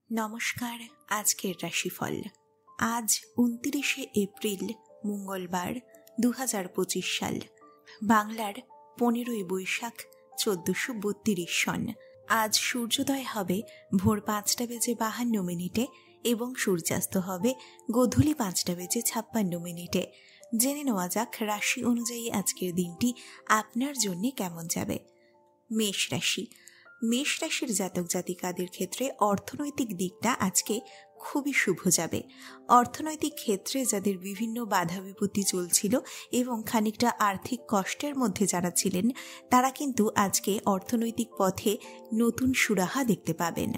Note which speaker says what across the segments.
Speaker 1: নমস্কার। আজকের রাশিফল আজ 29শে এপ্রিল মঙ্গলবার 2025 সাল, বাংলার 15ই বৈশাখ 1432 সন। আজ সূর্যোদয় হবে ভোর 5:52 এবং সূর্যাস্ত হবে গোধূলি 5:56 জেনে নেওয়া যাক রাশি অনুযায়ী আজকের দিনটি আপনার জন্য কেমন যাবে। মেষ রাশি। মেষ রাশির জাতক জাতিকাদের ক্ষেত্রে অর্থনৈতিক দিকটা আজকে খুবই শুভ যাবে। অর্থনৈতিক ক্ষেত্রে যাদের বিভিন্ন বাধা বিপত্তি চলছিল এবং খানিকটা আর্থিক কষ্টের মধ্যে যারা ছিলেন, তারা কিন্তু আজকে অর্থনৈতিক পথে নতুন সুরাহা দেখতে পাবেন।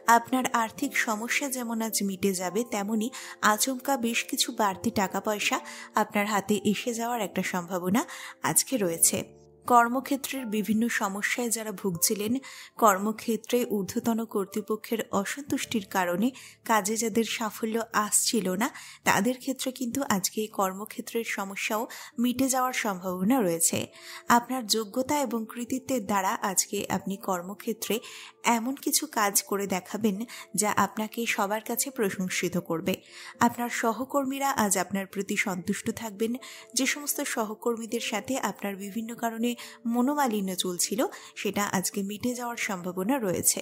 Speaker 1: আপনার আর্থিক সমস্যা যেমন আজ মিটে যাবে, তেমনি আচমকা বেশ কিছু বাড়তি টাকা পয়সা আপনার হাতে এসে যাওয়ার একটা সম্ভাবনা আজকে রয়েছে। কর্মক্ষেত্রের বিভিন্ন সমস্যায় যারা ভুগছিলেন, কর্মক্ষেত্রে ঊর্ধ্বতন কর্তৃপক্ষের অসন্তুষ্টির কারণে কাজে যাদের সাফল্য আসছিল না, তাদের ক্ষেত্রে কিন্তু আজকে কর্মক্ষেত্রের সমস্যাও মিটে যাওয়ার সম্ভাবনা রয়েছে। আপনার যোগ্যতা এবং কৃতিত্বের দ্বারা আজকে আপনি কর্মক্ষেত্রে এমন কিছু কাজ করে দেখাবেন যা আপনাকে সবার কাছে প্রশংসিত করবে। আপনার সহকর্মীরা আজ আপনার প্রতি সন্তুষ্ট থাকবেন। যে সমস্ত সহকর্মীদের সাথে আপনার বিভিন্ন কারণে মনোমালিন্য চলছিল, সেটা আজকে মিটে যাওয়ার সম্ভাবনা রয়েছে।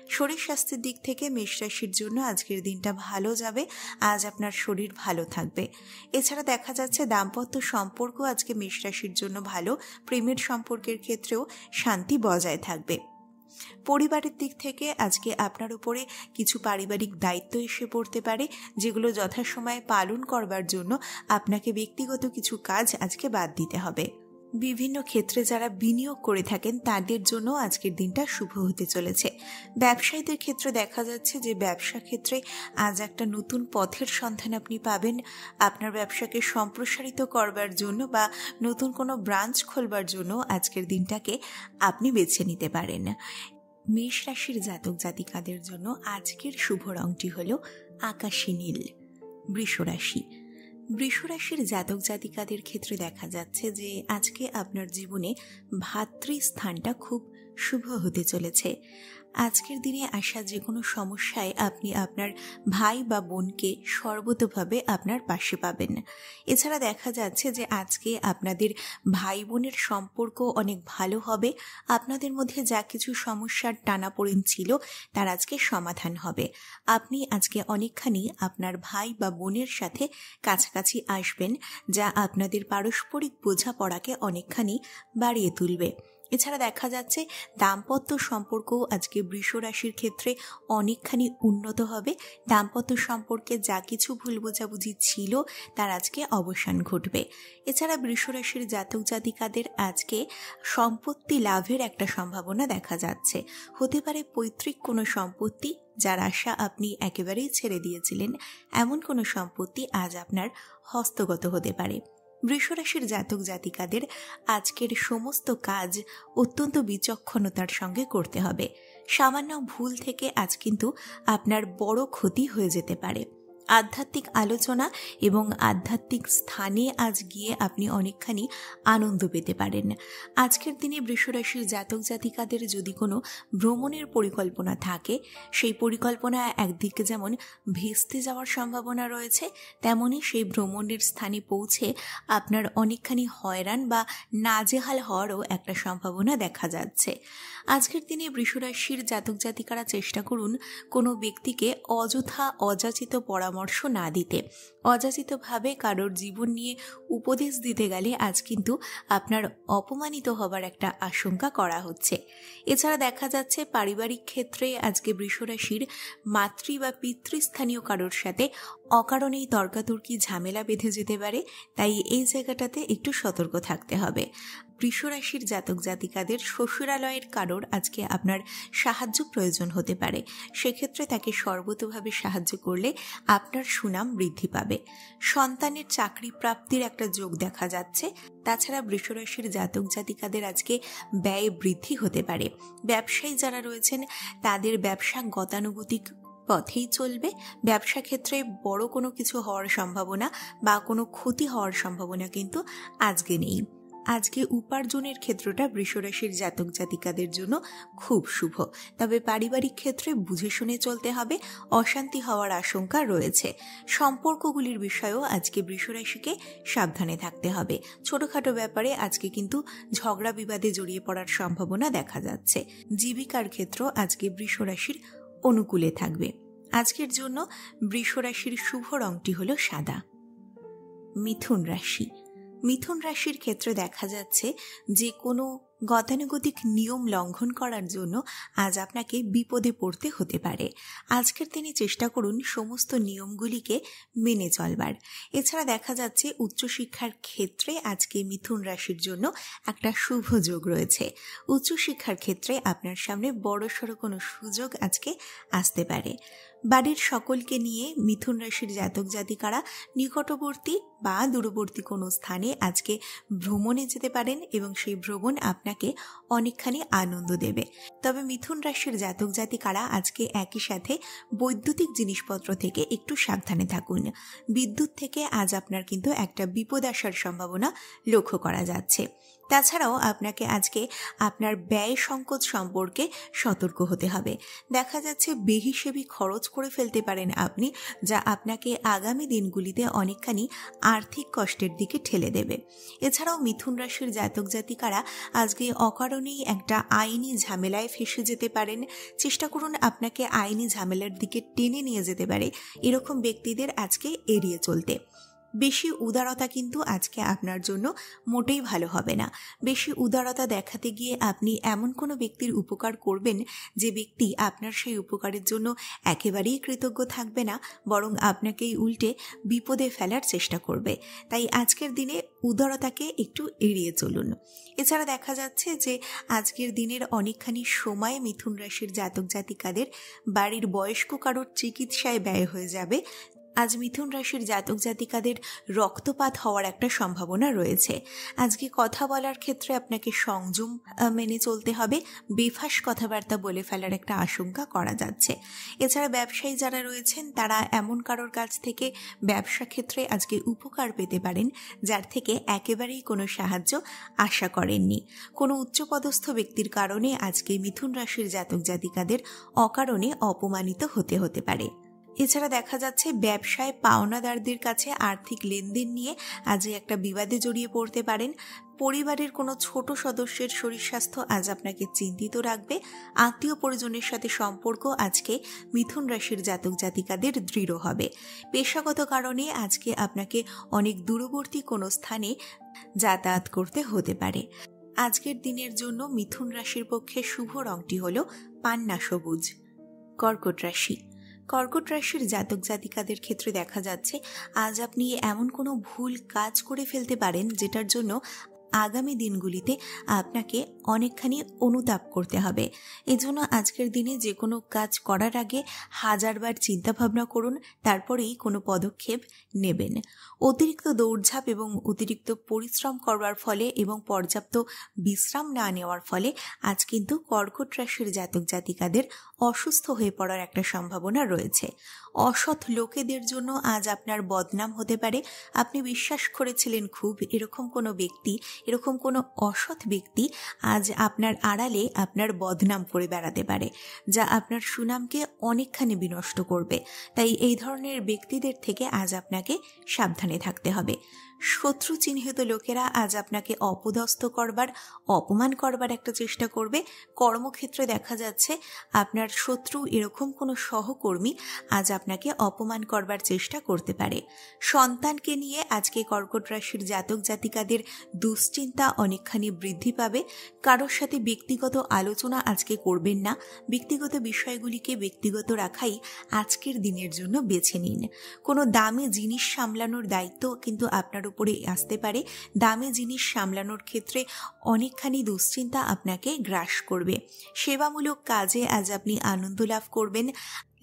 Speaker 1: শরীর স্বাস্থ্যের দিক থেকে মেষ রাশির জন্য আজকের দিনটা ভালো যাবে। আজ আপনার শরীর ভালো থাকবে। এছাড়া দেখা যাচ্ছে দাম্পত্য সম্পর্ক আজকে মেষ রাশির জন্য ভালো। প্রেমের সম্পর্কের ক্ষেত্রেও শান্তি বজায় থাকবে। পরিবারের দিক থেকে আজকে আপনার উপরে কিছু পারিবারিক দায়িত্ব এসে পড়তে পারে, যেগুলো যথাসময়ে পালন করবার জন্য আপনাকে ব্যক্তিগত কিছু কাজ আজকে বাদ দিতে হবে। বিভিন্ন ক্ষেত্রে যারা বিনিয়োগ করে থাকেন তাদের জন্য আজকের দিনটা শুভ হতে চলেছে। ব্যবসায়ীদের ক্ষেত্রে দেখা যাচ্ছে যে ব্যবসা ক্ষেত্রে আজ একটা নতুন পথের সন্ধান আপনি পাবেন। আপনার ব্যবসাকে সম্প্রসারিত করবার জন্য বা নতুন কোনো ব্রাঞ্চ খোলবার জন্য আজকের দিনটাকে আপনি বেছে নিতে পারেন। মেষ রাশির জাতক জাতিকাদের জন্য আজকের শুভ রংটি হল আকাশী নীল। বৃষ রাশি। বৃষ রাশির জাতক জাতিকাদের ক্ষেত্রে দেখা যাচ্ছে যে আজকে আপনার জীবনে ভাতৃস্থানটা খুব শুভ হতে চলেছে। আজকের দিনে আসা যে কোনো সমস্যায় আপনি আপনার ভাই বা বোনকে সর্বতোভাবে আপনার পাশে পাবেন। এছাড়া দেখা যাচ্ছে যে আজকে আপনাদের ভাই বোনের সম্পর্ক অনেক ভালো হবে। আপনাদের মধ্যে যা কিছু সমস্যার টানাপোড়েন ছিল তার আজকে সমাধান হবে। আপনি আজকে অনেকখানি আপনার ভাই বা বোনের সাথে কাছাকাছি আসবেন, যা আপনাদের পারস্পরিক বোঝাপড়াকে অনেকখানি বাড়িয়ে তুলবে। এছাড়া দেখা যাচ্ছে দাম্পত্য সম্পর্ক আজকে বৃষ রাশির ক্ষেত্রে অনেকখানি উন্নত হবে। দাম্পত্য সম্পর্কে যা কিছু ভুল বোঝাবুঝি ছিল তার আজকে অবসান ঘটবে। এছাড়া বৃষ রাশির জাতক জাতিকাদের আজকে সম্পত্তি লাভের একটা সম্ভাবনা দেখা যাচ্ছে। হতে পারে পৈতৃক কোনো সম্পত্তি, যার আশা আপনি একেবারেই ছেড়ে দিয়েছিলেন, এমন কোনো সম্পত্তি আজ আপনার হস্তগত হতে পারে। বৃষরাশির জাতক জাতিকাদের আজকের সমস্ত কাজ অত্যন্ত বিচক্ষণতার সঙ্গে করতে হবে। সামান্য ভুল থেকে আজ কিন্তু আপনার বড় ক্ষতি হয়ে যেতে পারে। আধ্যাত্মিক আলোচনা এবং আধ্যাত্মিক স্থানে আজ গিয়ে আপনি অনেকখানি আনন্দ পেতে পারেন। আজকের দিনে বৃষরাশির জাতক জাতিকাদের যদি কোনো ভ্রমণের পরিকল্পনা থাকে, সেই পরিকল্পনা একদিকে যেমন ভেস্তে যাওয়ার সম্ভাবনা রয়েছে, তেমনি সেই ভ্রমণের স্থানে পৌঁছে আপনার অনেকখানি হয়রান বা নাজেহাল হওয়ারও একটা সম্ভাবনা দেখা যাচ্ছে। আজকের দিনে বৃষরাশির জাতক জাতিকারা চেষ্টা করুন কোনো ব্যক্তিকে অযথা অযাচিত পরামর্শ না দিতে। অযাচিতভাবে কারোর জীবন নিয়ে উপদেশ দিতে গেলে আজ কিন্তু আপনার অপমানিত হবার একটা আশঙ্কা করা হচ্ছে। এছাড়া দেখা যাচ্ছে পারিবারিক ক্ষেত্রে আজকে বৃষরাশির মাতৃ বা পিতৃস্থানীয় কারোর সাথে অকারণেই তর্কাতর্কি ঝামেলা বেঁধে যেতে পারে, তাই এই জায়গাটাতে একটু সতর্ক থাকতে হবে। বৃষরাশির জাতক জাতিকাদের শ্বশুরালয়ের কারোর আজকে আপনার সাহায্য প্রয়োজন হতে পারে। সেক্ষেত্রে তাকে সর্বতোভাবে সাহায্য করলে আপনার সুনাম বৃদ্ধি পাবে। সন্তানের চাকরি প্রাপ্তির একটা যোগ দেখা যাচ্ছে। তাছাড়া বৃষরাশির জাতক জাতিকাদের আজকে ব্যয় বৃদ্ধি হতে পারে। ব্যবসায়ী যারা রয়েছেন তাদের ব্যবসা গতানুগতিক পথেই চলবে। ব্যবসা ক্ষেত্রে বড় কোনো কিছু হওয়ার সম্ভাবনা বা কোনো ক্ষতি হওয়ার সম্ভাবনা কিন্তু আজকে নেই। আজকে উপার্জনের ক্ষেত্রটা বৃষরাশির জাতক জাতিকাদের জন্য খুব শুভ, তবে পারিবারিক ক্ষেত্রে বুঝে শুনে চলতে হবে, অশান্তি হওয়ার আশঙ্কা রয়েছে। সম্পর্কগুলির বিষয়েও আজকে বৃষরাশিকে সাবধানে থাকতে হবে। ছোটখাটো ব্যাপারে আজকে কিন্তু ঝগড়া বিবাদে জড়িয়ে পড়ার সম্ভাবনা দেখা যাচ্ছে। জীবিকার ক্ষেত্র আজকে বৃষরাশির অনুকূলে থাকবে। আজকের জন্য বৃষরাশির শুভ রংটি হলো সাদা। মিথুন রাশি। মিথুন রাশির ক্ষেত্রে দেখা যাচ্ছে যে কোনো গতানুগতিক নিয়ম লঙ্ঘন করার জন্য আজ আপনাকে বিপদে পড়তে হতে পারে। আজকের দিনে চেষ্টা করুন সমস্ত নিয়মগুলিকে মেনে চলবার। এছাড়া দেখা যাচ্ছে উচ্চশিক্ষার ক্ষেত্রে আজকে মিথুন রাশির জন্য একটা শুভ যোগ রয়েছে। উচ্চশিক্ষার ক্ষেত্রে আপনার সামনে বড়সড় কোনো সুযোগ আজকে আসতে পারে। বাড়ির সকলকে নিয়ে মিথুন রাশির জাতক জাতিকারা নিকটবর্তী বা দূরবর্তী কোনো স্থানে আজকে ভ্রমণে যেতে পারেন এবং সেই ভ্রমণ আপনাকে অনেকখানি আনন্দ দেবে। তবে মিথুন রাশির জাতক জাতিকারা আজকে একই সাথে বৈদ্যুতিক জিনিসপত্র থেকে একটু সাবধানে থাকুন। বিদ্যুৎ থেকে আজ আপনার কিন্তু একটা বিপদ আসার সম্ভাবনা লক্ষ্য করা যাচ্ছে। তাছাড়াও আপনাকে আজকে আপনার ব্যয় সংকোচ সম্পর্কে সতর্ক হতে হবে। দেখা যাচ্ছে বেহিসেবি খরচ করে ফেলতে পারেন আপনি, যা আপনাকে আগামী দিনগুলিতে অনেকখানি আর্থিক কষ্টের দিকে ঠেলে দেবে। এছাড়াও মিথুন রাশির জাতক জাতিকারা আজকে অকারণেই একটা আইনি ঝামেলায় ফেসে যেতে পারেন। চেষ্টা করুন আপনাকে আইনি ঝামেলার দিকে টেনে নিয়ে যেতে পারে এরকম ব্যক্তিদের আজকে এড়িয়ে চলতে। বেশি উদারতা কিন্তু আজকে আপনার জন্য মোটেই ভালো হবে না। বেশি উদারতা দেখাতে গিয়ে আপনি এমন কোনো ব্যক্তির উপকার করবেন যে ব্যক্তি আপনার সেই উপকারের জন্য একেবারেই কৃতজ্ঞ থাকবে না, বরং আপনাকেই উল্টে বিপদে ফেলার চেষ্টা করবে। তাই আজকের দিনে উদারতাকে একটু এড়িয়ে চলুন। এছাড়া দেখা যাচ্ছে যে আজকের দিনের অনেকখানি সময় মিথুন রাশির জাতক জাতিকাদের বাড়ির বয়স্ক কারোর চিকিৎসায় ব্যয় হয়ে যাবে। আজ মিথুন রাশির জাতক জাতিকাদের রক্তপাত হওয়ার একটা সম্ভাবনা রয়েছে। আজকে কথা বলার ক্ষেত্রে আপনাকে সংযম মেনে চলতে হবে। বেফাস কথাবার্তা বলে ফেলার একটা আশঙ্কা করা যাচ্ছে। এছাড়া ব্যবসায়ী যারা রয়েছেন তারা এমন কারোর কাছ থেকে ব্যবসা ক্ষেত্রে আজকে উপকার পেতে পারেন যার থেকে একেবারেই কোনো সাহায্য আশা করেননি। কোনো উচ্চপদস্থ ব্যক্তির কারণে আজকে মিথুন রাশির জাতক জাতিকাদের অকারণে অপমানিত হতে পারে। এছাড়া দেখা যাচ্ছে ব্যবসায় পাওনাদারদের কাছে আর্থিক লেনদেন নিয়ে আজ একটা বিবাদে জড়িয়ে পড়তে পারেন। পরিবারের কোনো ছোট সদস্যের শরীর স্বাস্থ্য আজ আপনাকে চিন্তিত রাখবে। আত্মীয় পরিজনের সাথে সম্পর্ক আজকে মিথুন রাশির জাতক জাতিকাদের দৃঢ় হবে। পেশাগত কারণে আজকে আপনাকে অনেক দূরবর্তী কোনো স্থানে যাতায়াত করতে হতে পারে। আজকের দিনের জন্য মিথুন রাশির পক্ষে শুভ রংটি হলো পান্না সবুজ। কর্কট রাশি। কর্কট রাশির জাতক জাতিকাদের ক্ষেত্রে দেখা যাচ্ছে আজ আপনি এমন কোনো ভুল কাজ করে ফেলতে পারেন যেটার জন্য আগামী দিনগুলিতে আপনাকে অনেকখানি অনুতাপ করতে হবে। এজন্য আজকের দিনে যে কোনো কাজ করার আগে হাজারবার চিন্তা ভাবনা করুন, তারপরেই কোনো পদক্ষেপ নেবেন। অতিরিক্ত দৌড়ঝাঁপ এবং অতিরিক্ত পরিশ্রম করবার ফলে এবং পর্যাপ্ত বিশ্রাম না নেওয়ার ফলে আজ কিন্তু কর্কট রাশির জাতক জাতিকাদের অসুস্থ হয়ে পড়ার একটা সম্ভাবনা রয়েছে। অসৎ লোকেদের জন্য আজ আপনার বদনাম হতে পারে। আপনি বিশ্বাস করেছিলেন খুব, এরকম কোনো ব্যক্তি, এরকম কোনো অসৎ ব্যক্তি আজ আপনার আড়ালে আপনার বদনাম করে বেড়াতে পারে, যা আপনার সুনামকে অনেকখানি বিনষ্ট করবে। তাই এই ধরনের ব্যক্তিদের থেকে আজ আপনাকে সাবধানে থাকতে হবে। শত্রু চিহ্নিত লোকেরা আজ আপনাকে অপদস্থ করবার, অপমান করবার একটা চেষ্টা করবে। কর্মক্ষেত্রে দেখা যাচ্ছে আপনার শত্রু এরকম কোনো সহকর্মী আজ আপনাকে অপমান করবার চেষ্টা করতে পারে। সন্তানকে নিয়ে আজকে কর্কট রাশির জাতক জাতিকাদের দুশ্চিন্তা অনেকখানি বৃদ্ধি পাবে। কারোর সাথে ব্যক্তিগত আলোচনা আজকে করবেন না। ব্যক্তিগত বিষয়গুলিকে ব্যক্তিগত রাখাই আজকের দিনের জন্য বেছে নিন। কোনো দামি জিনিস সামলানোর দায়িত্ব কিন্তু আপনার উপরে আসতে পারে। দামি জিনিস সামলানোর ক্ষেত্রে অনেকখানি দুশ্চিন্তা আপনাকে গ্রাস করবে। সেবামূলক কাজে আজ আপনি আনন্দ লাভ করবেন।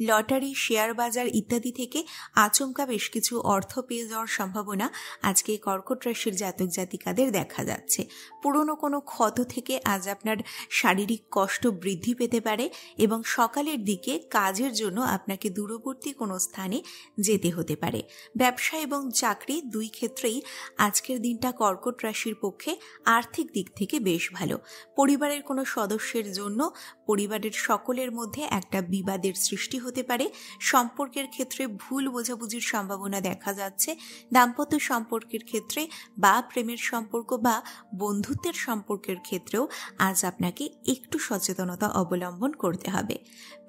Speaker 1: লটারি, শেয়ার বাজার ইত্যাদি থেকে আচমকা বেশ কিছু অর্থ পেয়ে যাওয়ার সম্ভাবনা আজকে কর্কট রাশির জাতক জাতিকাদের দেখা যাচ্ছে। পুরনো কোনো ক্ষত থেকে আজ আপনার শারীরিক কষ্ট বৃদ্ধি পেতে পারে এবং সকালের দিকে কাজের জন্য আপনাকে দূরবর্তী কোনো স্থানে যেতে হতে পারে। ব্যবসা এবং চাকরি দুই ক্ষেত্রেই আজকের দিনটা কর্কট রাশির পক্ষে আর্থিক দিক থেকে বেশ ভালো। পরিবারের কোনো সদস্যের জন্য পরিবারের সকলের মধ্যে একটা বিবাদের সৃষ্টি হতে পারে। সম্পর্কের ক্ষেত্রে ভুল বোঝাবুঝির সম্ভাবনা দেখা যাচ্ছে। দাম্পত্য সম্পর্কের ক্ষেত্রে বা প্রেমের সম্পর্ক বা বন্ধুত্বের সম্পর্কের ক্ষেত্রেও আজ আপনাকে একটু সচেতনতা অবলম্বন করতে হবে।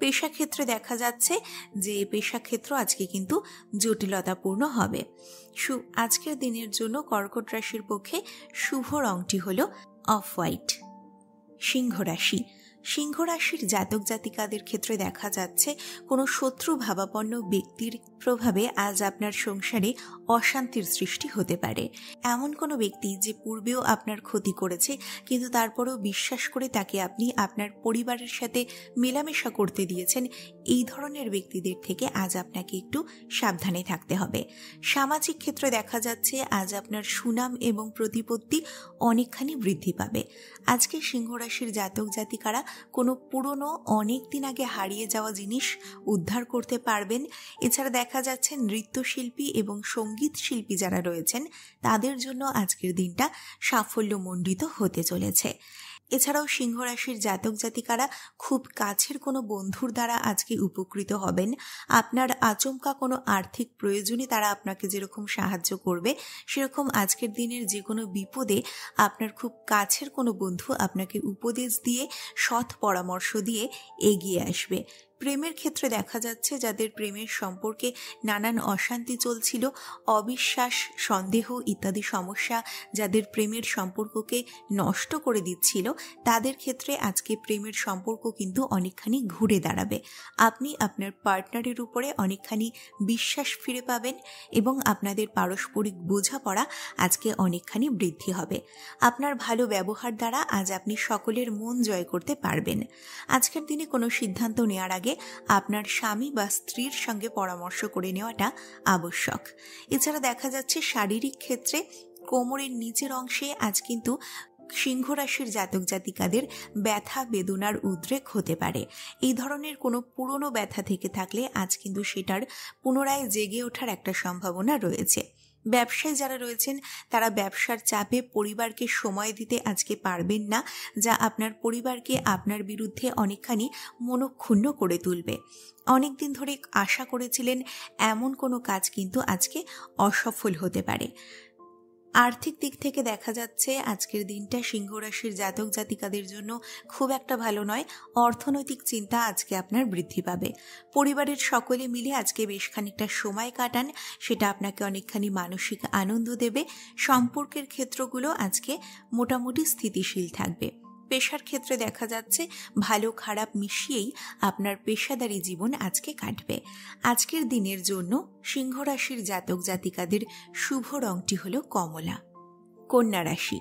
Speaker 1: পেশা ক্ষেত্রে দেখা যাচ্ছে যে পেশা ক্ষেত্র আজকে কিন্তু জটিলতাপূর্ণ হবে। আজকের দিনের জন্য কর্কট রাশির পক্ষে শুভ রংটি হল অফ হোয়াইট। সিংহ রাশি। সিংহ রাশির জাতক জাতিকাদের ক্ষেত্রে দেখা যাচ্ছে কোনো শত্রু ভাবাপন্ন ব্যক্তির প্রভাবে আজ আপনার সংসারে অশান্তির সৃষ্টি হতে পারে। এমন কোনো ব্যক্তি যে পূর্বেও আপনার ক্ষতি করেছে কিন্তু তারপরেও বিশ্বাস করে তাকে আপনি আপনার পরিবারের সাথে মেলামেশা করতে দিয়েছেন, এই ধরনের ব্যক্তিদের থেকে আজ আপনাকে একটু সাবধানে থাকতে হবে। সামাজিক ক্ষেত্রে দেখা যাচ্ছে আজ আপনার সুনাম এবং প্রতিপত্তি অনেকখানি বৃদ্ধি পাবে। আজকে সিংহ রাশির জাতক জাতিকারা কোনো পুরনো অনেক দিন আগে হারিয়ে যাওয়া জিনিস উদ্ধার করতে পারবেন। এছাড়া দেখা যাচ্ছে নৃত্যশিল্পী এবং সঙ্গীত শিল্পী যারা রয়েছেন তাদের জন্য আজকের দিনটা সাফল্যমণ্ডিত হতে চলেছে। এছাড়াও সিংহ রাশির জাতক জাতিকারা খুব কাছের কোনো বন্ধুর দ্বারা আজকে উপকৃত হবেন। আপনার আচমকা কোনো আর্থিক প্রয়োজনে তারা আপনাকে যেরকম সাহায্য করবে সেরকম আজকের দিনের যে কোনো বিপদে আপনার খুব কাছের কোনো বন্ধু আপনাকে উপদেশ দিয়ে সৎ পরামর্শ দিয়ে এগিয়ে আসবে। প্রেমের ক্ষেত্রে দেখা যাচ্ছে যাদের প্রেমের সম্পর্কে নানান অশান্তি চলছিল, অবিশ্বাস, সন্দেহ ইত্যাদি সমস্যা যাদের প্রেমের সম্পর্ককে নষ্ট করে দিচ্ছিল, তাদের ক্ষেত্রে আজকে প্রেমের সম্পর্ক কিন্তু অনেকখানি ঘুরে দাঁড়াবে। আপনি আপনার পার্টনারের উপরে অনেকখানি বিশ্বাস ফিরে পাবেন এবং আপনাদের পারস্পরিক বোঝাপড়া আজকে অনেকখানি বৃদ্ধি হবে। আপনার ভালো ব্যবহার দ্বারা আজ আপনি সকলের মন জয় করতে পারবেন। আজকের দিনে কোনো সিদ্ধান্ত নেওয়ার আগে আপনার স্বামী বা স্ত্রীর সঙ্গে পরামর্শ করে নেওয়াটা আবশ্যক। এছাড়া দেখা যাচ্ছে শারীরিক ক্ষেত্রে কোমরের নিচের অংশে আজ কিন্তু সিংহ রাশির জাতক জাতিকাদের ব্যথা বেদনার উদ্রেক হতে পারে। এই ধরনের কোনো পুরনো ব্যথা থেকে থাকলে আজ কিন্তু সেটার পুনরায় জেগে ওঠার একটা সম্ভাবনা রয়েছে। ব্যবসায় যারা রয়েছেন তারা ব্যবসার চাপে পরিবারকে সময় দিতে আজকে পারবেন না, যা আপনার পরিবারকে আপনার বিরুদ্ধে অনেকখানি মনক্ষুণ্ণ করে তুলবে। অনেকদিন ধরে আশা করেছিলেন এমন কোনো কাজ কিন্তু আজকে অসফল হতে পারে। আর্থিক দিক থেকে দেখা যাচ্ছে আজকের দিনটা সিংহ রাশির জাতক জাতিকাদের জন্য খুব একটা ভালো নয়। অর্থনৈতিক চিন্তা আজকে আপনার বৃদ্ধি পাবে। পরিবারের সকলে মিলে আজকে বেশ খানিকটা সময় কাটান, সেটা আপনাকে অনেকখানি মানসিক আনন্দ দেবে। সম্পর্কের ক্ষেত্রগুলো আজকে মোটামুটি স্থিতিশীল থাকবে। পেশার ক্ষেত্রে দেখা যাচ্ছে ভালো খারাপ মিশিয়েই আপনার পেশাদারী জীবন আজকে কাটবে। আজকের দিনের জন্য সিংহ রাশির জাতক জাতিকাদের শুভ রংটি হলো কমলা। কন্যা রাশি।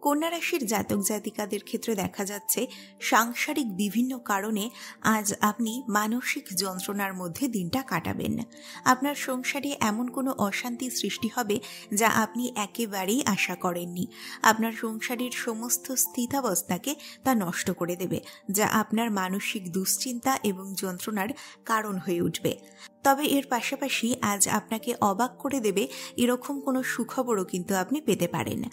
Speaker 1: কন্যা রাশির জাতক জাতিকাদের ক্ষেত্রে দেখা যাচ্ছে সাংসারিক বিভিন্ন কারণে আজ আপনি মানসিক যন্ত্রণার মধ্যে দিনটা কাটাবেন। আপনার সংসারে এমন কোনো অশান্তি সৃষ্টি হবে যা আপনি একেবারেই আশা করেননি। আপনার সংসারের সমস্ত স্থিতাবস্থাকে তা নষ্ট করে দেবে, যা আপনার মানসিক দুশ্চিন্তা এবং যন্ত্রণার কারণ হয়ে উঠবে। তবে এর পাশাপাশি আজ আপনাকে অবাক করে দেবে এরকম কোনো সুখবরও কিন্তু আপনি পেতে পারেন।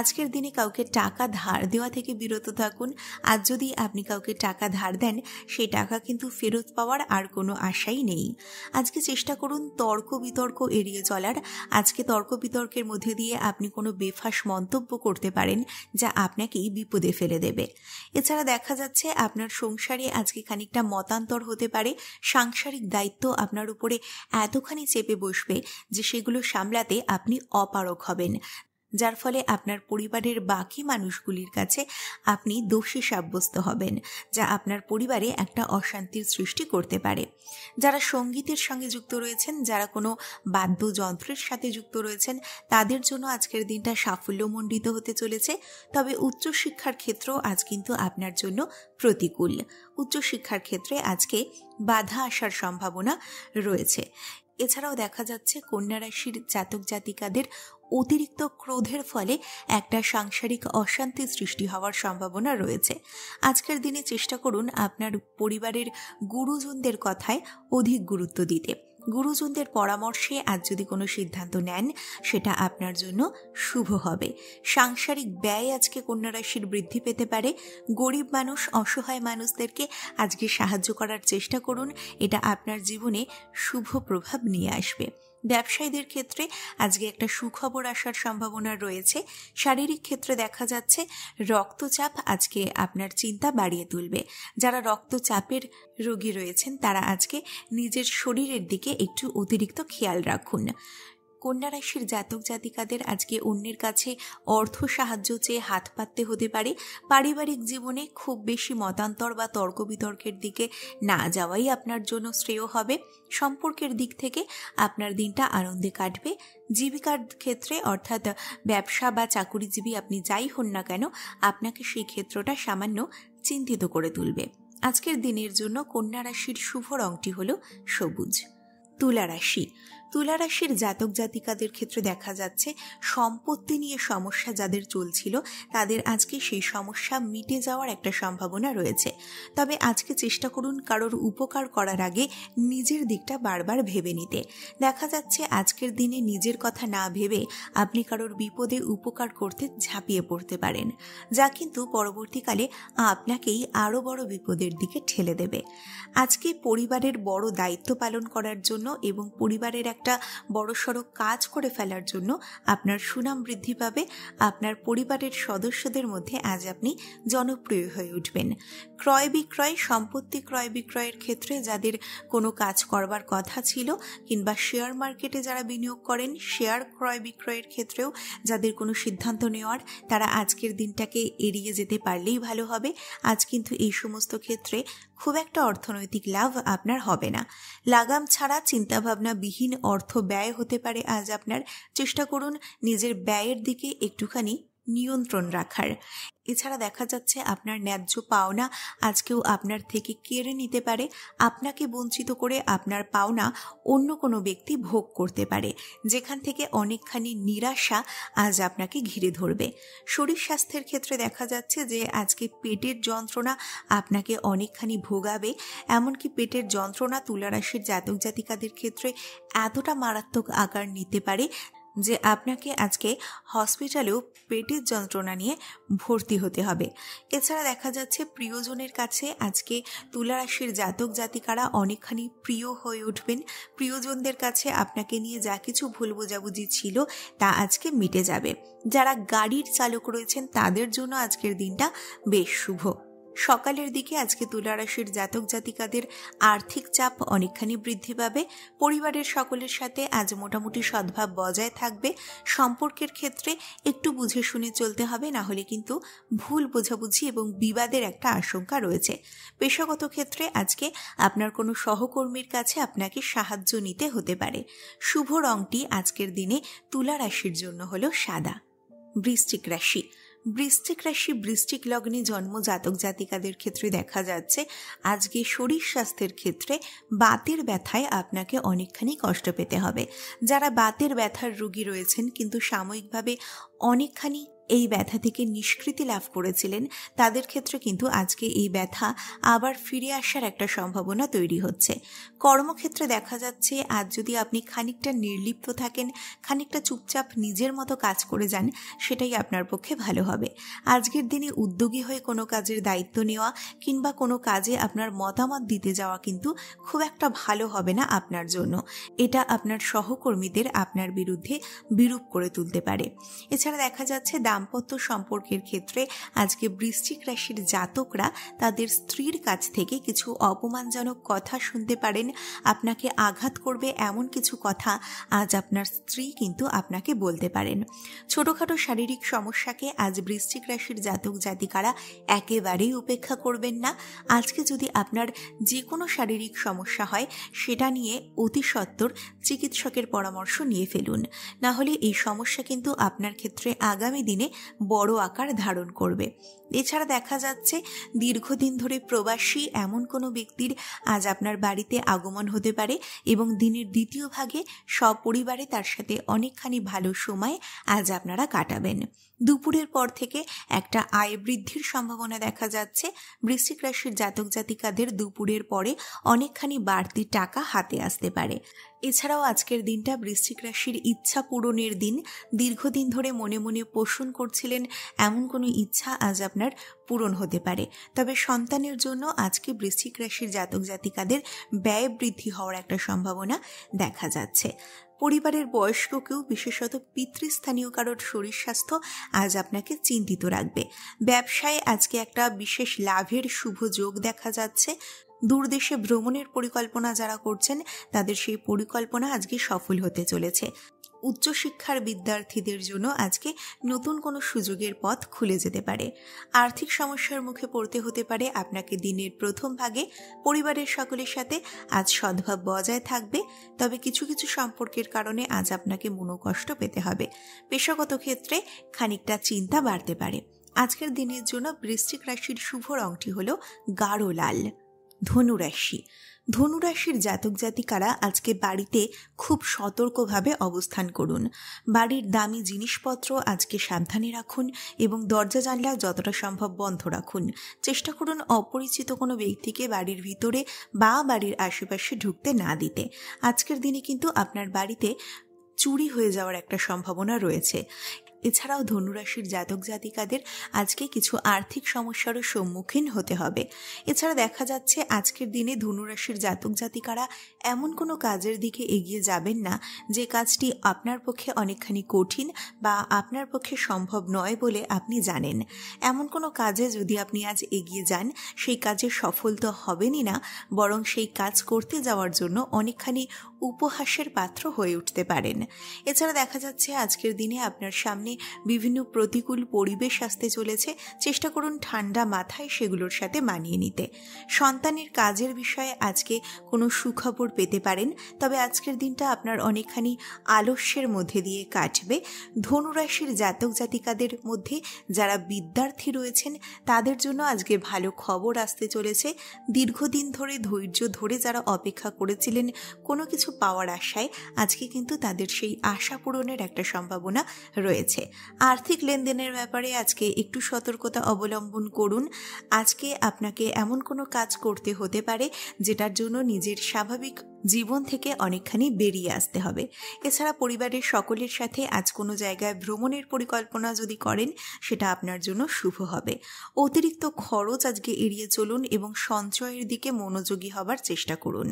Speaker 1: আজকের দিনে কাউকে টাকা ধার দেওয়া থেকে বিরত থাকুন। আজ যদি আপনি কাউকে টাকা ধার দেন সেই টাকা কিন্তু ফেরত পাওয়ার আর কোনো আশাই নেই। আজকে চেষ্টা করুন তর্ক বিতর্ক এড়িয়ে চলার। আজকে তর্ক বিতর্কের মধ্যে দিয়ে আপনি কোনো বেফাঁস মন্তব্য করতে পারেন যা আপনাকেই বিপদে ফেলে দেবে। এছাড়া দেখা যাচ্ছে আপনার সংসারে আজকে খানিকটা মতান্তর হতে পারে। সাংসারিক দায়িত্ব আপনার উপরে এতখানি চেপে বসবে যে সেগুলো সামলাতে আপনি অপারগ হবেন। যার ফলে আপনার পরিবারের বাকি মানুষগুলির কাছে আপনি দোষী সাব্যস্ত হবেন, যা আপনার পরিবারে একটা অশান্তির সৃষ্টি করতে পারে। যারা সঙ্গীতের সঙ্গে যুক্ত রয়েছেন, যারা কোনো বাদ্যযন্ত্রের সাথে যুক্ত রয়েছেন, তাদের জন্য আজকের দিনটা সাফল্যমণ্ডিত হতে চলেছে। তবে উচ্চশিক্ষার ক্ষেত্রেও আজ কিন্তু আপনার জন্য প্রতিকূল। উচ্চশিক্ষার ক্ষেত্রে আজকে বাধা আসার সম্ভাবনা রয়েছে। এছাড়াও দেখা যাচ্ছে কন্যা রাশির জাতক জাতিকাদের অতিরিক্ত ক্রোধের ফলে একটা সাংসারিক অশান্তি সৃষ্টি হওয়ার সম্ভাবনা রয়েছে। আজকের দিনে চেষ্টা করুন আপনার পরিবারের গুরুজনদের কথায় অধিক গুরুত্ব দিতে। গুরুজনদের পরামর্শে আজ যদি কোনো সিদ্ধান্ত নেন, সেটা আপনার জন্য শুভ হবে। সাংসারিক ব্যয় আজকে কন্যা রাশির বৃদ্ধি পেতে পারে। গরিব মানুষ, অসহায় মানুষদেরকে আজকে সাহায্য করার চেষ্টা করুন, এটা আপনার জীবনে শুভ প্রভাব নিয়ে আসবে। ব্যবসায়ীদের ক্ষেত্রে আজকে একটা সুখবর আসার সম্ভাবনা রয়েছে। শারীরিক ক্ষেত্রে দেখা যাচ্ছে রক্তচাপ আজকে আপনার চিন্তা বাড়িয়ে তুলবে। যারা রক্তচাপের রোগী রয়েছেন, তারা আজকে নিজের শরীরের দিকে একটু অতিরিক্ত খেয়াল রাখুন। কন্যা রাশির জাতক জাতিকাদের আজকে অন্যের কাছে অর্থ সাহায্য চেয়ে হাত পাততে হতে পারে। পারিবারিক জীবনে খুব বেশি মতান্তর বা তর্ক বিতর্কের দিকে না যাওয়াই আপনার জন্য শ্রেয় হবে। সম্পর্কের দিক থেকে আপনার দিনটা আনন্দে কাটবে। জীবিকার ক্ষেত্রে অর্থাৎ ব্যবসা বা চাকুরিজীবী আপনি যাই হন না কেন, আপনাকে সেই ক্ষেত্রটা সামান্য চিন্তিত করে তুলবে। আজকের দিনের জন্য কন্যা রাশির শুভ রংটি হলো সবুজ। তুলা রাশি। তুলা রাশির জাতক জাতিকাদের ক্ষেত্রে দেখা যাচ্ছে সম্পত্তি নিয়ে সমস্যা যাদের চলছিল, তাদের আজকে সেই সমস্যা মিটে যাওয়ার একটা সম্ভাবনা রয়েছে। তবে আজকে চেষ্টা করুন কারোর উপকার করার আগে নিজের দিকটা বারবার ভেবে নিতে। দেখা যাচ্ছে আজকের দিনে নিজের কথা না ভেবে আপনি কারোর বিপদে উপকার করতে ঝাঁপিয়ে পড়তে পারেন, যা কিন্তু পরবর্তীকালে আপনাকেই আরও বড় বিপদের দিকে ঠেলে দেবে। আজকে পরিবারের বড় দায়িত্ব পালন করার জন্য এবং পরিবারের একটা বড়সড় কাজ করে ফেলার জন্য আপনার সুনাম বৃদ্ধি পাবে। আপনার পরিবারের সদস্যদের মধ্যে আজ আপনি জনপ্রিয় হয়ে উঠবেন। ক্রয় বিক্রয়, সম্পত্তি ক্রয় বিক্রয়ের ক্ষেত্রে যাদের কোনো কাজ করবার কথা ছিল, কিংবা শেয়ার মার্কেটে যারা বিনিয়োগ করেন, শেয়ার ক্রয় বিক্রয়ের ক্ষেত্রেও যাদের কোনো সিদ্ধান্ত নেওয়ার, তারা আজকের দিনটাকে এড়িয়ে যেতে পারলেই ভালো হবে। আজ কিন্তু এই সমস্ত ক্ষেত্রে খুব একটা অর্থনৈতিক লাভ আপনার হবে না। লাগাম ছাড়া চিন্তাভাবনা বিহীন অর্থ ব্যয় হতে পারে আজ আপনার। চেষ্টা করুন নিজের ব্যয়ের দিকে একটুখানি নিয়ন্ত্রণ রাখার। এছাড়া দেখা যাচ্ছে আপনার ন্যায্য পাওনা আজকেও আপনার থেকে কেড়ে নিতে পারে। আপনাকে বঞ্চিত করে আপনার পাওনা অন্য কোনো ব্যক্তি ভোগ করতে পারে, যেখান থেকে অনেকখানি নিরাশা আজ আপনাকে ঘিরে ধরবে। শরীর স্বাস্থ্যের ক্ষেত্রে দেখা যাচ্ছে যে আজকে পেটের যন্ত্রণা আপনাকে অনেকখানি ভোগাবে। এমনকি পেটের যন্ত্রণা তুলা রাশির জাতক জাতিকাদের ক্ষেত্রে এতটা মারাত্মক আকার নিতে পারে যে আপনাকে আজকে হসপিটালেও পেটের যন্ত্রণা নিয়ে ভর্তি হতে হবে। এছাড়া দেখা যাচ্ছে প্রিয়জনের কাছে আজকে তুলা রাশির জাতক জাতিকারা অনেকখানি প্রিয় হয়ে উঠবেন। প্রিয়জনদের কাছে আপনাকে নিয়ে যা কিছু ভুল বোঝাবুঝি ছিল তা আজকে মিটে যাবে। যারা গাড়ির চালক রয়েছেন, তাদের জন্য আজকের দিনটা বেশ শুভ। সকালের দিকে আজকে তুলা রাশির জাতক জাতিকাদের আর্থিক চাপ অনেকখানি বৃদ্ধি পাবে। পরিবারের সকলের সাথে আজ মোটামুটি সদ্ভাব বজায় থাকবে। সম্পর্কের ক্ষেত্রে একটু বুঝে শুনে চলতে হবে, না হলে কিন্তু ভুল বোঝাবুঝি এবং বিবাদের একটা আশঙ্কা রয়েছে। পেশাগত ক্ষেত্রে আজকে আপনার কোনো সহকর্মীর কাছে আপনাকে সাহায্য নিতে হতে পারে। শুভ রংটি আজকের দিনে তুলা রাশির জন্য হলো সাদা। বৃশ্চিক রাশি। বৃশ্চিক রাশি, বৃশ্চিক লগ্নে জন্ম জাতক জাতিকাদের ক্ষেত্রে দেখা যাচ্ছে আজকে শরীর স্বাস্থ্যের ক্ষেত্রে বাতের ব্যথায় আপনাকে অনেকখানি কষ্ট পেতে হবে। যারা বাতের ব্যথার রোগী রয়েছেন কিন্তু সাময়িকভাবে অনেকখানি এই ব্যথা থেকে নিষ্কৃতি লাভ করেছিলেন, তাদের ক্ষেত্রে কিন্তু আজকে এই ব্যথা আবার ফিরে আসার একটা সম্ভাবনা তৈরি হচ্ছে। কর্মক্ষেত্রে দেখা যাচ্ছে আজ যদি আপনি খানিকটা নির্লিপ্ত থাকেন, খানিকটা চুপচাপ নিজের মতো কাজ করে যান, সেটাই আপনার পক্ষে ভালো হবে। আজকের দিনে উদ্যোগী হয়ে কোনো কাজের দায়িত্ব নেওয়া কিংবা কোনো কাজে আপনার মতামত দিতে যাওয়া কিন্তু খুব একটা ভালো হবে না আপনার জন্য। এটা আপনার সহকর্মীদের আপনার বিরুদ্ধে বিরূপ করে তুলতে পারে। এছাড়া দেখা যাচ্ছে দাম্পত্য সম্পর্কের ক্ষেত্রে আজকে বৃশ্চিক রাশির জাতকরা তাদের স্ত্রীর কাছ থেকে কিছু অপমানজনক কথা শুনতে পারেন। আপনাকে আঘাত করবে এমন কিছু কথা আজ আপনার স্ত্রী কিন্তু আপনাকে বলতে পারেন। ছোটখাটো শারীরিক সমস্যাকে আজ বৃশ্চিক রাশির জাতক জাতিকারা একেবারেই উপেক্ষা করবেন না। আজকে যদি আপনার যে কোনো শারীরিক সমস্যা হয় সেটা নিয়ে অতি সত্বর চিকিৎসকের পরামর্শ নিয়ে ফেলুন, না হলে এই সমস্যা কিন্তু আপনার ক্ষেত্রে আগামী দিনে বড় আকার ধারণ করবে। এছাড়া দেখা যাচ্ছে দীর্ঘদিন ধরে প্রবাসী এমন কোনো ব্যক্তির আজ আপনার বাড়িতে আগমন হতে পারে এবং দিনের দ্বিতীয় ভাগে সপরিবারে তার সাথে অনেকখানি ভালো সময় আজ আপনারা কাটাবেন। দুপুরের পর থেকে একটা আয় বৃদ্ধির সম্ভাবনা দেখা যাচ্ছে। বৃশ্চিক রাশির জাতক জাতিকাদের দুপুরের পরে অনেকখানি বাড়তি টাকা হাতে আসতে পারে। এছাড়াও আজকের দিনটা বৃশ্চিক রাশির ইচ্ছা পূরণের দিন। দীর্ঘদিন ধরে মনে মনে পোষণ করছিলেন এমন কোনো ইচ্ছা আজ আপনার পূরণ হতে পারে। তবে সন্তানের জন্য আজকে বৃশ্চিক রাশির জাতক জাতিকাদের ব্যয় বৃদ্ধি হওয়ার একটা সম্ভাবনা দেখা যাচ্ছে। পরিবারের বয়স্ক কেউ, বিশেষত পিতৃস্থানীয় কারোর শরীর স্বাস্থ্য আজ আপনাকে চিন্তিত রাখবে। ব্যবসায় আজকে একটা বিশেষ লাভের শুভ যোগ দেখা যাচ্ছে। দূরদেশে ভ্রমণের পরিকল্পনা যারা করছেন তাদের সেই পরিকল্পনা আজকে সফল হতে চলেছে। উচ্চশিক্ষার বিদ্যার্থীদের জন্য আজকে নতুন কোনো সুযোগের পথ খুলে যেতে পারে। আর্থিক সমস্যার মুখে পড়তে হতে পারে আপনাকে দিনের প্রথম ভাগে। পরিবারের সকলের সাথে আজ সদ্ভাব বজায় থাকবে, তবে কিছু কিছু সম্পর্কের কারণে আজ আপনাকে মনোকষ্ট পেতে হবে। পেশাগত ক্ষেত্রে খানিকটা চিন্তা বাড়তে পারে। আজকের দিনের জন্য বৃশ্চিক রাশির শুভ রংটি হলো গাঢ় লাল। ধনুরাশি। ধনুরাশির জাতক জাতিকারা আজকে বাড়িতে খুব সতর্কভাবে অবস্থান করুন। বাড়ির দামি জিনিসপত্র আজকে সাবধানে রাখুন এবং দরজা জানলা যতটা সম্ভব বন্ধ রাখুন। চেষ্টা করুন অপরিচিত কোনো ব্যক্তিকে বাড়ির ভিতরে বা বাড়ির আশেপাশে ঢুকতে না দিতে। আজকের দিনে কিন্তু আপনার বাড়িতে চুরি হয়ে যাওয়ার একটা সম্ভাবনা রয়েছে। এছাড়াও ধনুরাশির জাতক জাতিকাদের আজকে কিছু আর্থিক সমস্যারও সম্মুখীন হতে হবে। এছাড়া দেখা যাচ্ছে আজকের দিনে ধনুরাশির জাতক জাতিকারা এমন কোনো কাজের দিকে এগিয়ে যাবেন না যে কাজটি আপনার পক্ষে অনেকখানি কঠিন বা আপনার পক্ষে সম্ভব নয় বলে আপনি জানেন। এমন কোনো কাজে যদি আপনি আজ এগিয়ে যান, সেই কাজে সফল তো হবেনই না, বরং সেই কাজ করতে যাওয়ার জন্য অনেকখানি উপহাসের পাত্র হয়ে উঠতে পারেন। এছাড়া দেখা যাচ্ছে আজকের দিনে আপনার সামনে বিভিন্ন প্রতিকূল পরিবেশ আসতে চলেছে। চেষ্টা করুন ঠান্ডা মাথায় সেগুলোর সাথে মানিয়ে নিতে। সন্তানের কাজের বিষয়ে আজকে কোনো সুখবর পেতে পারেন, তবে আজকের দিনটা আপনার অনেকখানি আলস্যের মধ্যে দিয়ে কাটবে। ধনুরাশির জাতক জাতিকাদের মধ্যে যারা বিদ্যার্থী রয়েছেন তাদের জন্য আজকে ভালো খবর আসতে চলেছে। দীর্ঘদিন ধরে ধৈর্য ধরে যারা অপেক্ষা করেছিলেন কোনো কিছু পাওয়ার আশায়, আজকে কিন্তু তাদের সেই আশা পূরণের একটা সম্ভাবনা রয়েছে। আর্থিক লেনদেনের ব্যাপারে আজকে একটু সতর্কতা অবলম্বন করুন। আজকে আপনাকে এমন কোনো কাজ করতে হতে পারে যেটার জন্য নিজের স্বাভাবিক জীবন থেকে অনেকখানি বেরিয়ে আসতে হবে। এছাড়া পরিবারের সকলের সাথে আজ কোনো জায়গায় ভ্রমণের পরিকল্পনা যদি করেন সেটা আপনার জন্য শুভ হবে। অতিরিক্ত খরচ আজকে এড়িয়ে চলুন এবং সঞ্চয়ের দিকে মনোযোগী হবার চেষ্টা করুন।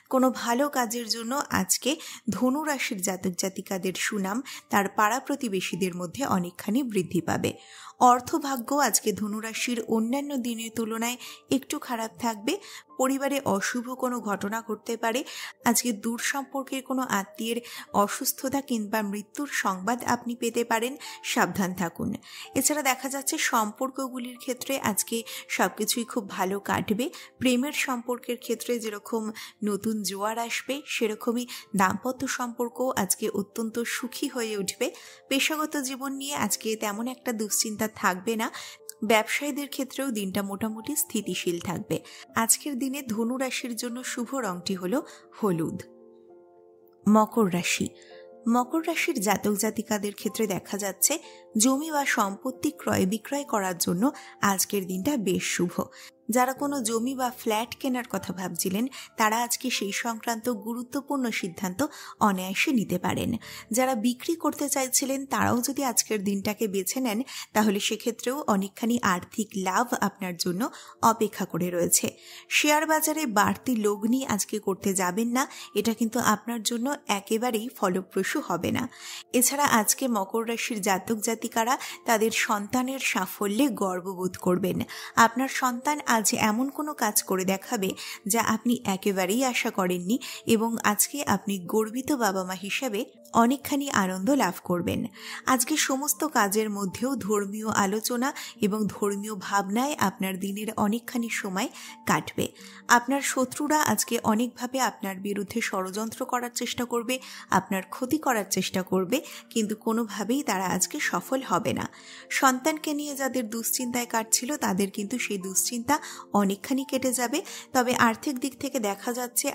Speaker 1: কোনো ভালো কাজের জন্য আজকে ধনু রাশির জাতক জাতিকাদের সুনাম তার পাড়া প্রতিবেশীদের মধ্যে অনেকখানি বৃদ্ধি পাবে। অর্থভাগ্য আজকে ধনুরাশির অন্যান্য দিনের তুলনায় একটু খারাপ থাকবে। পরিবারে অশুভ কোনো ঘটনা ঘটতে পারে। আজকে দূর সম্পর্কের কোনো আত্মীয়ের অসুস্থতা কিংবা মৃত্যুর সংবাদ আপনি পেতে পারেন, সাবধান থাকুন। এছাড়া দেখা যাচ্ছে সম্পর্কগুলির ক্ষেত্রে আজকে সবকিছুই খুব ভালো কাটবে। প্রেমের সম্পর্কের ক্ষেত্রে যেরকম নতুন জোয়ার আসবে, সেরকমই দাম্পত্য সম্পর্ক আজকে অত্যন্ত সুখী হয়ে উঠবে। পেশাগত জীবন নিয়ে আজকে তেমন একটা দুশ্চিন্তা থাকবে না। ব্যবসায়ীদের ক্ষেত্রেও দিনটা মোটামুটি স্থিতিশীল থাকবে। আজকের দিনে ধনু রাশির জন্য শুভ রংটি হলো হলুদ। মকর রাশি। মকর রাশির জাতক জাতিকাদের ক্ষেত্রে দেখা যাচ্ছে জমি বা সম্পত্তি ক্রয় বিক্রয় করার জন্য আজকের দিনটা বেশ শুভ। যারা কোনো জমি বা ফ্ল্যাট কেনার কথা ভাবছিলেন তারা আজকে সেই সংক্রান্ত গুরুত্বপূর্ণ সিদ্ধান্ত অনায়াসে নিতে পারেন। যারা বিক্রি করতে চাইছিলেন তারাও যদি আজকের দিনটাকে বেছে নেন তাহলে সেক্ষেত্রেও অনেকখানি আর্থিক লাভ আপনার জন্য অপেক্ষা করে রয়েছে। শেয়ার বাজারে বাড়তি লগ্নি আজকে করতে যাবেন না, এটা কিন্তু আপনার জন্য একেবারেই ফলপ্রসূ হবে না। এছাড়া আজকে মকর রাশির জাতক জাতিকারা তাদের সন্তানের সাফল্যে গর্ববোধ করবেন। আপনার সন্তান আজ এমন কোনো কাজ করে দেখাবে যা আপনি একেবারেই আশা করেননি এবং আজকে আপনি গর্বিত বাবা মা হিসাবে অনেকখানি আনন্দ লাভ করবেন। আজকে সমস্ত কাজের মধ্যেও ধর্মীয় আলোচনা এবং ধর্মীয় ভাবনায় আপনার দিনের অনেকখানি সময় কাটবে। আপনার শত্রুরা আজকে অনেকভাবে আপনার বিরুদ্ধে ষড়যন্ত্র করার চেষ্টা করবে, আপনার ক্ষতি করার চেষ্টা করবে, কিন্তু কোনোভাবেই তারা আজকে সফল হবে না। সন্তানকে নিয়ে যাদের দুশ্চিন্তায় কাটছিল তাদের কিন্তু সেই দুশ্চিন্তা অনেকখানি কেটে যাবে। তবে আর্থিক দিক থেকে দেখা যাচ্ছে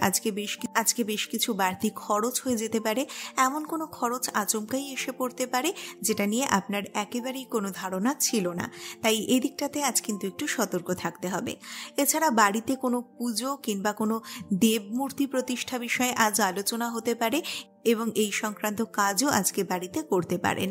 Speaker 1: আজকে বেশ কিছু বাড়তি খরচ হয়ে যেতে পারে। এমন কোনো খরচ আচমকাই এসে পড়তে পারে যেটা নিয়ে আপনার একেবারেই কোনো ধারণা ছিল না, তাই এদিকটাতে আজ কিন্তু একটু সতর্ক থাকতে হবে। এছাড়া বাড়িতে কোনো পুজো কিংবা কোনো দেবমূর্তি প্রতিষ্ঠা বিষয়ে আজ আলোচনা হতে পারে এবং এই সংক্রান্ত কাজও আজকে বাড়িতে করতে পারেন।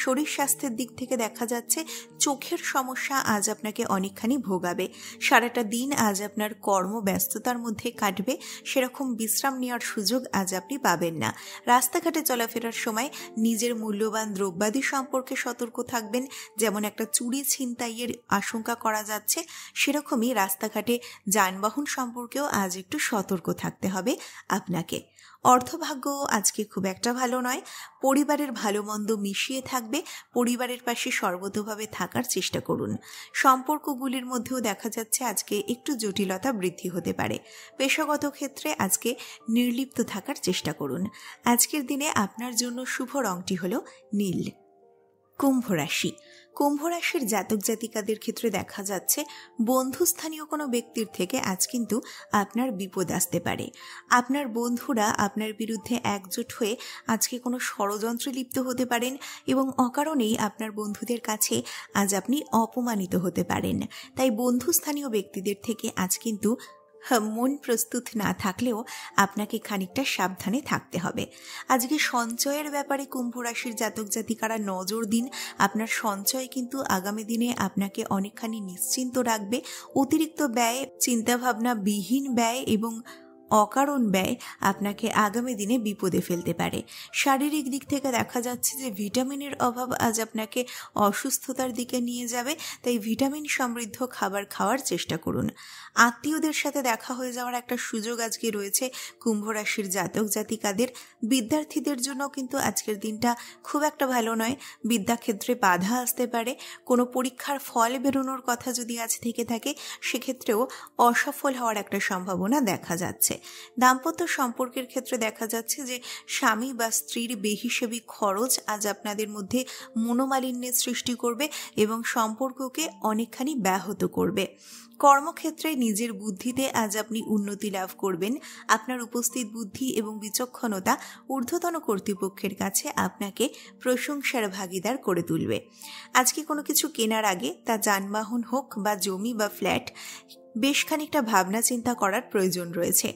Speaker 1: শরীর স্বাস্থ্যের দিক থেকে দেখা যাচ্ছে চোখের সমস্যা আজ আপনাকে অনেকখানি ভোগাবে। সারাটা দিন আজ আপনার কর্মব্যস্ততার মধ্যে কাটবে, সেরকম বিশ্রাম নেওয়ার সুযোগ আজ আপনি পাবেন না। রাস্তাঘাটে চলাফেরার সময় নিজের মূল্যবান দ্রব্যাদি সম্পর্কে সতর্ক থাকবেন। যেমন একটা চুরি ছিনতাইয়ের আশঙ্কা করা যাচ্ছে, সেরকমই রাস্তাঘাটে যানবাহন সম্পর্কেও আজ একটু সতর্ক থাকতে হবে আপনাকে। অর্থভাগ্য আজকে খুব একটা ভালো নয়। পরিবারের ভালো মন্দ মিশিয়ে থাকবে, পরিবারের পাশে সর্বতোভাবে থাকার চেষ্টা করুন। সম্পর্কগুলির মধ্যেও দেখা যাচ্ছে আজকে একটু জটিলতা বৃদ্ধি হতে পারে। পেশাগত ক্ষেত্রে আজকে নির্লিপ্ত থাকার চেষ্টা করুন। আজকের দিনে আপনার জন্য শুভ রংটি হলো নীল। কুম্ভ রাশি। কুম্ভ রাশির জাতক জাতিকাদের ক্ষেত্রে দেখা যাচ্ছে বন্ধুস্থানীয় কোনো ব্যক্তির থেকে আজ কিন্তু আপনার বিপদ আসতে পারে। আপনার বন্ধুরা আপনার বিরুদ্ধে একজোট হয়ে আজকে কোনো ষড়যন্ত্রে লিপ্ত হতে পারেন এবং অকারণেই আপনার বন্ধুদের কাছে আজ আপনি অপমানিত হতে পারেন। তাই বন্ধুস্থানীয় ব্যক্তিদের থেকে আজ কিন্তু মন প্রস্তুত না থাকলেও আপনাকে খানিকটা সাবধানে থাকতে হবে। আজকে সঞ্চয়ের ব্যাপারে কুম্ভ রাশির জাতক জাতিকারা নজর দিন। আপনার সঞ্চয় কিন্তু আগামী দিনে আপনাকে অনেকখানি নিশ্চিন্ত রাখবে। অতিরিক্ত ব্যয়, চিন্তাভাবনা বিহীন ব্যয় এবং অকারণ ব্যয় আপনাকে আগামী দিনে বিপদে ফেলতে পারে। শারীরিক দিক থেকে দেখা যাচ্ছে যে ভিটামিনের অভাব আজ আপনাকে অসুস্থতার দিকে নিয়ে যাবে, তাই ভিটামিন সমৃদ্ধ খাবার খাওয়ার চেষ্টা করুন। আত্মীয়দের সাথে দেখা হয়ে যাওয়ার একটা সুযোগ আজকে রয়েছে কুম্ভ রাশির জাতক জাতিকাদের। বিদ্যার্থীদের জন্য কিন্তু আজকের দিনটা খুব একটা ভালো নয়। বিদ্যাক্ষেত্রে বাধা আসতে পারে। কোনো পরীক্ষার ফল বেরোনোর কথা যদি আজ থেকে থাকে সেক্ষেত্রেও অসফল হওয়ার একটা সম্ভাবনা দেখা যাচ্ছে। দাম্পত্য সম্পর্কের ক্ষেত্রে দেখা যাচ্ছে যে স্বামী বা স্ত্রীর বেহিসেবি খরচ আজ আপনাদের মধ্যে মনোমালিন্যের সৃষ্টি করবে এবং সম্পর্ককে অনেকখানি ব্যাহত করবে। কর্মক্ষেত্রে নিজের বুদ্ধিতে আজ আপনি উন্নতি লাভ করবেন। আপনার উপস্থিত বুদ্ধি এবং বিচক্ষণতা ঊর্ধ্বতন কর্তৃপক্ষের কাছে আপনাকে প্রশংসার ভাগিদার করে তুলবে। আজকে কোনো কিছু কেনার আগে তা যানবাহন হোক বা জমি বা ফ্ল্যাট, বেশ খানিকটা ভাবনা চিন্তা করার প্রয়োজন রয়েছে।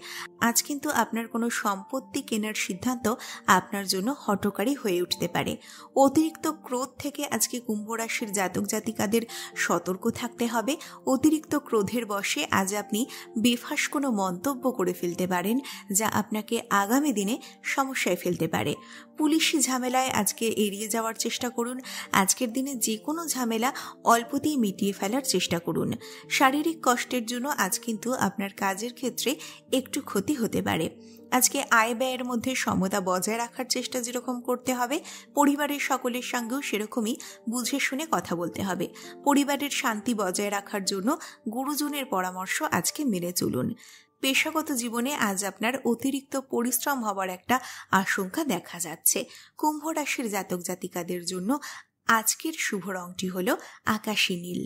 Speaker 1: আজ কিন্তু আপনার কোনো সম্পত্তি কেনার সিদ্ধান্ত আপনার জন্য হঠকারী হয়ে উঠতে পারে। অতিরিক্ত ক্রোধ থেকে আজকে কুম্ভ রাশির জাতক জাতিকাদের সতর্ক থাকতে হবে। অতিরিক্ত ক্রোধের বশে আজ আপনি বেফাঁস কোনো মন্তব্য করে ফেলতে পারেন যা আপনাকে আগামী দিনে সমস্যায় ফেলতে পারে। পুলিশি ঝামেলায় আজকে এড়িয়ে যাওয়ার চেষ্টা করুন। আজকের দিনে যে কোনো ঝামেলা অল্পতেই মিটিয়ে ফেলার চেষ্টা করুন। শারীরিক কষ্টের জন্য আজ কিন্তু আপনার কাজের ক্ষেত্রে একটু ক্ষতি হতে পারে। আজকে আয় ব্যয়ের মধ্যে সমতা বজায় রাখার চেষ্টা যেরকম করতে হবে, পরিবারের সকলের সঙ্গেও সেরকমই বুঝে শুনে কথা বলতে হবে। পরিবারের শান্তি বজায় রাখার জন্য গুরুজনের পরামর্শ আজকে মেনে চলুন। পেশাগত জীবনে আজ আপনার অতিরিক্ত পরিশ্রম হওয়ার একটা আশঙ্কা দেখা যাচ্ছে। কুম্ভ রাশির জাতক জাতিকাদের জন্য আজকের শুভ রংটি হলো আকাশী নীল।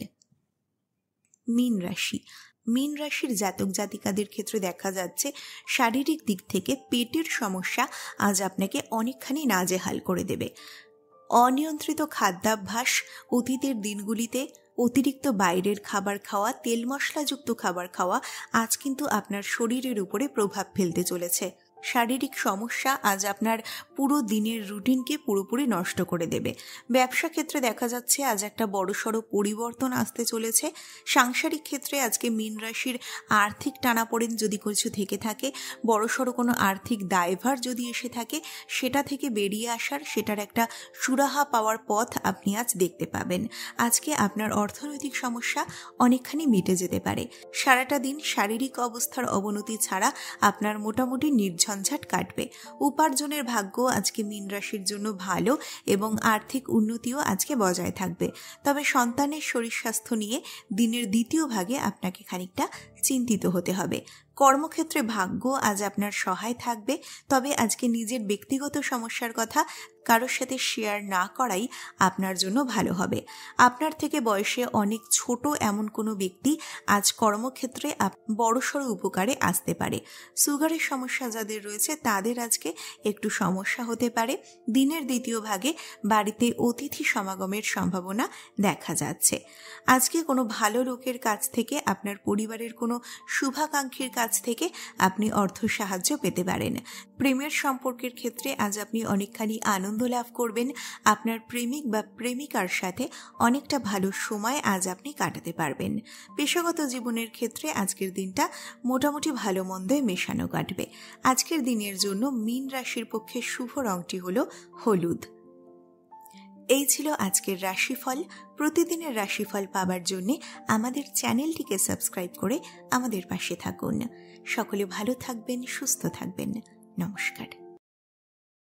Speaker 1: মীন রাশি। মীন রাশির জাতক জাতিকাদের ক্ষেত্রে দেখা যাচ্ছে শারীরিক দিক থেকে পেটের সমস্যা আজ আপনাকে অনেকখানি নাজেহাল করে দেবে। অনিয়ন্ত্রিত খাদ্যাভ্যাস অতীতের দিনগুলিতে অতিরিক্ত বাইরের খাবার খাওয়া, তেল মশলাযুক্ত খাবার খাওয়া আজ কিন্তু আপনার শরীরের উপরে প্রভাব ফেলতে চলেছে। শারীরিক সমস্যা আজ আপনার পুরো দিনের রুটিনকে পুরোপুরি নষ্ট করে দেবে। ব্যবসা ক্ষেত্রে দেখা যাচ্ছে আজ একটা বড়সড় পরিবর্তন আসতে চলেছে। সাংসারিক ক্ষেত্রে আজকে মীন রাশির আর্থিক টানাপোড়েন যদি কিছু থেকে থাকে, বড়সড় কোনো আর্থিক দায়ভার যদি এসে থাকে, সেটা থেকে বেরিয়ে আসার, সেটার একটা সুরাহা পাওয়ার পথ আপনি আজ দেখতে পাবেন। আজকে আপনার অর্থনৈতিক সমস্যা অনেকখানি মিটে যেতে পারে। সারাটা দিন শারীরিক অবস্থার অবনতি ছাড়া আপনার মোটামুটি নির্ঝঞ্ঝাট কাটবে। উপার্জনের ভাগ্য আজকে মীন রাশির জন্য ভালো এবং আর্থিক উন্নতিও আজকে বজায় থাকবে। তবে সন্তানের শরীর স্বাস্থ্য নিয়ে দিনের দ্বিতীয় ভাগে আপনাকে খানিকটা চিন্তিত হতে হবে। কর্মক্ষেত্রে ভাগ্য আজ আপনার সহায় থাকবে, তবে আজকে নিজের ব্যক্তিগত সমস্যার কথা কারোর সাথে শেয়ার না করাই আপনার জন্য ভালো হবে। আপনার থেকে বয়সে অনেক ছোট এমন কোনো ব্যক্তি আজ কর্মক্ষেত্রে বড়সড় উপকারে আসতে পারে। সুগারের সমস্যা যাদের রয়েছে তাদের আজকে একটু সমস্যা হতে পারে। দিনের দ্বিতীয় ভাগে বাড়িতে অতিথি সমাগমের সম্ভাবনা দেখা যাচ্ছে। আজকে কোনো ভালো লোকের কাছ থেকে, আপনার পরিবারের কোনো শুভাকাঙ্ক্ষীর কাছ থেকে আপনি অর্থ সাহায্য পেতে পারেন। প্রেমের সম্পর্কের ক্ষেত্রে আজ আপনি অনেকখানি আনন্দ লাভ করবেন। আপনার প্রেমিক বা প্রেমিকার সাথে অনেকটা ভালো সময় আজ আপনি কাটাতে পারবেন। পেশাগত জীবনের ক্ষেত্রে আজকের দিনটা মোটামুটি ভালো মন্দে মেশানো কাটবে। আজকের দিনের জন্য মীন রাশির পক্ষে শুভ রংটি হলো হলুদ। এই ছিল আজকের রাশিফল। প্রতিদিনের রাশিফল পাবার জন্য আমাদের চ্যানেলটিকে সাবস্ক্রাইব করে আমাদের পাশে থাকুন। সকলে ভালো থাকবেন, সুস্থ থাকবেন। নমস্কার।